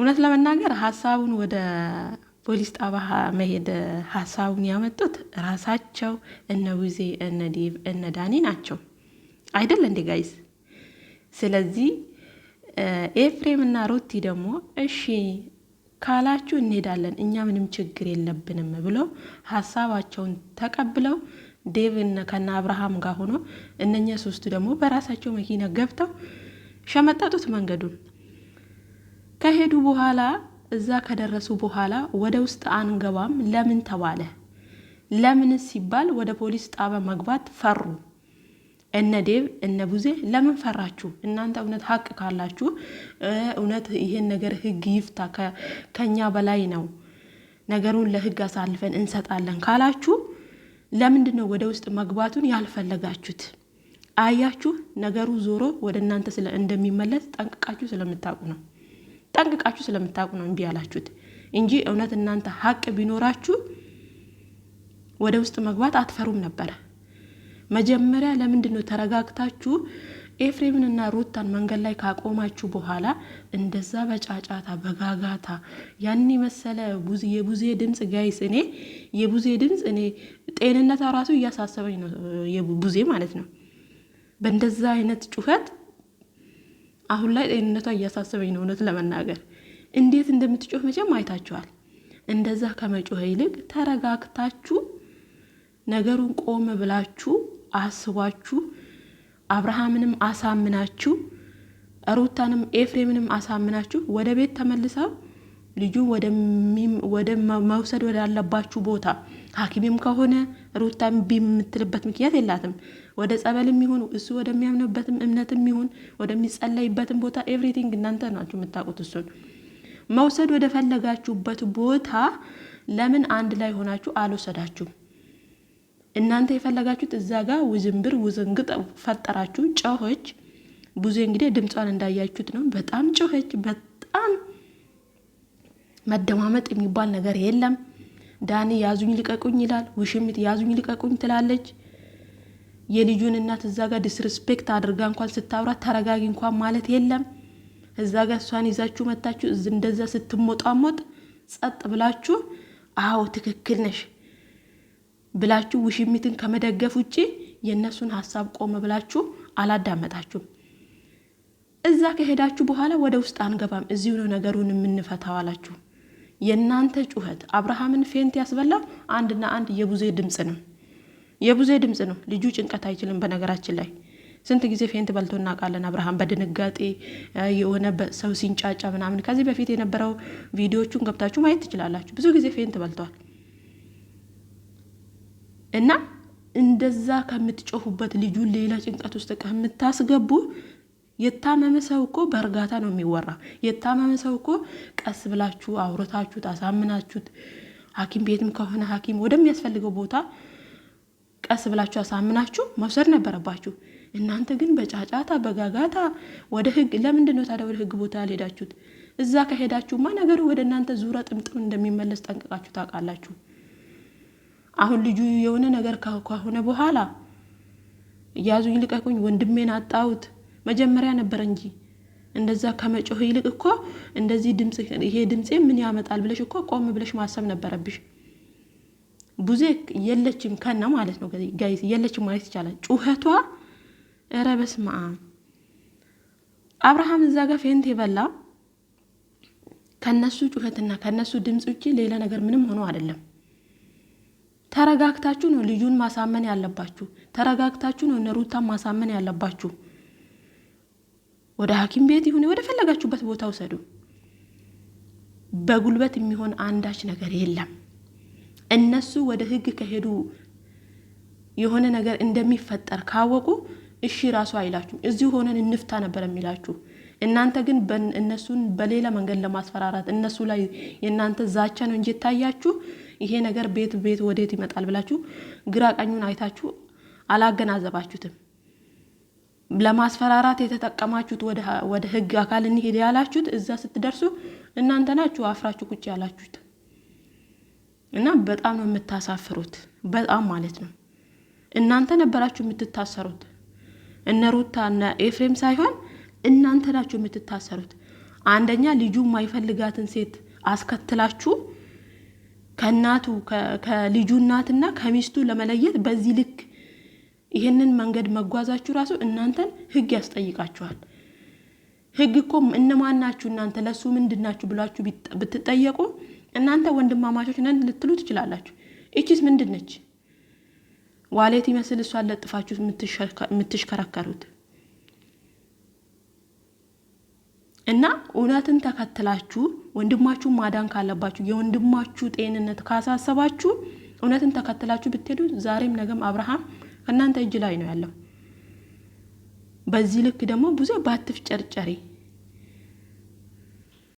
እውነት ለመናገር ሀሳቡን ወደ ፖሊስ ጣቢያ መሄድ ሀሳቡን ያመጡት ራሳቸው እነ ቡዜ እነ ዴቭ እነ ዳኒ ናቸው አይደል እንዴ ጋይስ? ስለዚህ ኤፍሬም እና ሩቲ ደግሞ እሺ ካላችሁ እንሄዳለን እኛ ምንም ችግር የለብንም ብሎ ሀሳባቸውን ተቀብለው ዴቭ ከና አብርሃም ጋር ሆኖ እነኛ ሶስቱ ደግሞ በራሳቸው መኪና ገብተው ሸመጠጡት መንገዱን። ከሄዱ በኋላ እዛ ከደረሱ በኋላ ወደ ውስጥ አንገባም ለምን ተባለ? ለምን ሲባል ወደ ፖሊስ ጣቢያ መግባት ፈሩ። እነ ዴቭ እነ ቡዜ ለምን ፈራችሁ? እናንተ እውነት ሀቅ ካላችሁ እውነት ይሄን ነገር ህግ ይፍታ ከኛ በላይ ነው ነገሩን ለህግ አሳልፈን እንሰጣለን ካላችሁ ለምንድን ነው ወደ ውስጥ መግባቱን ያልፈለጋችሁት? አያችሁ ነገሩ ዞሮ ወደ እናንተ እንደሚመለስ ጠንቅቃችሁ ስለምታውቁ ነው። ጠንቅቃችሁ ስለምታውቁ ነው እምቢ ያላችሁት እንጂ እውነት እናንተ ሀቅ ቢኖራችሁ ወደ ውስጥ መግባት አትፈሩም ነበር። መጀመሪያ ለምንድን ነው ተረጋግታችሁ ኤፍሬምንና ሩታን መንገድ ላይ ካቆማችሁ በኋላ እንደዛ በጫጫታ በጋጋታ ያን መሰለ የቡዜ ድምጽ ጋይስ፣ እኔ የቡዜ ድምጽ እኔ ጤንነቷ ራሱ እያሳሰበኝ ነው። የቡዜ ማለት ነው። በእንደዛ አይነት ጩኸት አሁን ላይ ጤንነቷ እያሳሰበኝ ነው። እውነት ለመናገር እንዴት እንደምትጮህ መቼም አይታችኋል። እንደዛ ከመጮህ ይልቅ ተረጋግታችሁ ነገሩን ቆም ብላችሁ አስባችሁ አብርሃምንም አሳምናችሁ ሩታንም ኤፍሬምንም አሳምናችሁ ወደ ቤት ተመልሰው ልጁ ወደ መውሰድ ወዳለባችሁ ቦታ ሐኪምም ከሆነ ሩታም ቢምትልበት ምክንያት የላትም። ወደ ጸበልም ይሁን እሱ ወደሚያምንበትም እምነትም ይሁን ወደሚጸለይበትም ቦታ ኤቭሪቲንግ እናንተ ናችሁ የምታውቁት። እሱን መውሰድ ወደ ፈለጋችሁበት ቦታ ለምን አንድ ላይ ሆናችሁ አልወሰዳችሁም? እናንተ የፈለጋችሁት እዛ ጋር ውዝንብር ውዝንግጥ ፈጠራችሁ። ጮኸች ቡዜ እንግዲህ ድምጿን እንዳያችሁት ነው። በጣም ጮኸች። በጣም መደማመጥ የሚባል ነገር የለም። ዳኒ ያዙኝ ልቀቁኝ ይላል፣ ውሽሚት ያዙኝ ልቀቁኝ ትላለች። የልጁን እናት እዛ ጋር ዲስሪስፔክት አድርጋ እንኳን ስታውራ ተረጋጊ እንኳን ማለት የለም። እዛ ጋር እሷን ይዛችሁ መታችሁ እንደዛ ስትሞጣሞጥ ጸጥ ብላችሁ አዎ ትክክል ነሽ ብላችሁ ውሽሚትን ከመደገፍ ውጪ የነሱን ሐሳብ ቆም ብላችሁ አላዳመጣችሁም። እዛ ከሄዳችሁ በኋላ ወደ ውስጥ አንገባም እዚሁ ነው ነገሩን የምንፈታው አላችሁ። የናንተ ጩኸት አብርሃምን ፌንት ያስበላው አንድና አንድ የቡዜ ድምጽ ነው። የቡዜ ድምጽ ነው። ልጁ ጭንቀት አይችልም። በነገራችን ላይ ስንት ጊዜ ፌንት በልቶ እናውቃለን። አብርሃም በድንጋጤ የሆነ ሰው ሲንጫጫ ምናምን ከዚህ በፊት የነበረው ቪዲዮቹን ገብታችሁ ማየት ትችላላችሁ። ብዙ ጊዜ ፌንት በልቷል። እና እንደዛ ከምትጮሁበት ልጁን ሌላ ጭንቀት ውስጥ ከምታስገቡ የታመመ ሰው እኮ በእርጋታ ነው የሚወራ። የታመመ ሰው እኮ ቀስ ብላችሁ አውርታችሁት አሳምናችሁት ሐኪም ቤትም ከሆነ ሐኪም ወደሚያስፈልገው ቦታ ቀስ ብላችሁ አሳምናችሁ መውሰድ ነበረባችሁ። እናንተ ግን በጫጫታ በጋጋታ ወደ ህግ ለምንድን ነው ታዲያ ወደ ህግ ቦታ ያልሄዳችሁት? እዛ ከሄዳችሁማ ነገሩ ወደ እናንተ ዙራ ጥምጥም እንደሚመለስ ጠንቅቃችሁ ታውቃላችሁ። አሁን ልጁ የሆነ ነገር ከሆነ በኋላ ያዙኝ ልቀቁኝ ወንድሜን አጣሁት መጀመሪያ ነበር እንጂ እንደዛ ከመጮህ ይልቅ እኮ እንደዚህ ድምጽ ይሄ ድምጽ ምን ያመጣል ብለሽ እኮ ቆም ብለሽ ማሰብ ነበረብሽ። ቡዜ የለችም ከና ማለት ነው ጋይስ፣ የለችም ማለት ይቻላል። ጩኸቷ ኧረ በስመ አብ። አብርሃም እዛ ጋር ፌንት የበላ ከነሱ ጩኸትና ከነሱ ድምጽ ውጪ ሌላ ነገር ምንም ሆኖ አይደለም። ተረጋግታችሁ ነው ልጁን ማሳመን ያለባችሁ። ተረጋግታችሁ ነው ነሩታን ማሳመን ያለባችሁ። ወደ ሐኪም ቤት ይሁን ወደ ፈለጋችሁበት ቦታ ውሰዱ። በጉልበት የሚሆን አንዳች ነገር የለም። እነሱ ወደ ህግ ከሄዱ የሆነ ነገር እንደሚፈጠር ካወቁ እሺ ራሱ አይላችሁም። እዚሁ ሆነን እንፍታ ነበር የሚላችሁ። እናንተ ግን እነሱን በሌላ መንገድ ለማስፈራራት እነሱ ላይ የእናንተ ዛቻ ነው እንጂ ታያችሁ ይሄ ነገር ቤት ወዴት ይመጣል ብላችሁ ግራ ቀኙን አይታችሁ አላገናዘባችሁትም። ለማስፈራራት የተጠቀማችሁት ወደ ህግ አካል እንሄድ ያላችሁት እዛ ስትደርሱ እናንተ ናችሁ አፍራችሁ ቁጭ ያላችሁት። እና በጣም ነው የምታሳፍሩት። በጣም ማለት ነው እናንተ ነበራችሁ የምትታሰሩት። እነ ሩታ እና ኤፍሬም ሳይሆን እናንተ ናችሁ የምትታሰሩት። አንደኛ ልጁ የማይፈልጋትን ሴት አስከትላችሁ ከእናቱ ከልጁ እናትና ከሚስቱ ለመለየት በዚህ ልክ ይሄንን መንገድ መጓዛችሁ ራሱ እናንተን ህግ ያስጠይቃችኋል። ህግ እኮ እነማን ናችሁ እናንተ ለሱ ምንድናችሁ ብላችሁ ብትጠየቁ እናንተ ወንድማማቾች ነን ልትሉ ትችላላችሁ። እቺስ ምንድነች? ዋሌት ይመስል እሷን ለጥፋችሁ የምትሽከረከሩት እና እውነትን ተከትላችሁ ወንድማችሁ ማዳን ካለባችሁ የወንድማችሁ ጤንነት ካሳሰባችሁ እውነትን ተከትላችሁ ብትሄዱ ዛሬም ነገም አብርሃም እናንተ እጅ ላይ ነው ያለው። በዚህ ልክ ደግሞ ብዙ ባትፍጨርጨሪ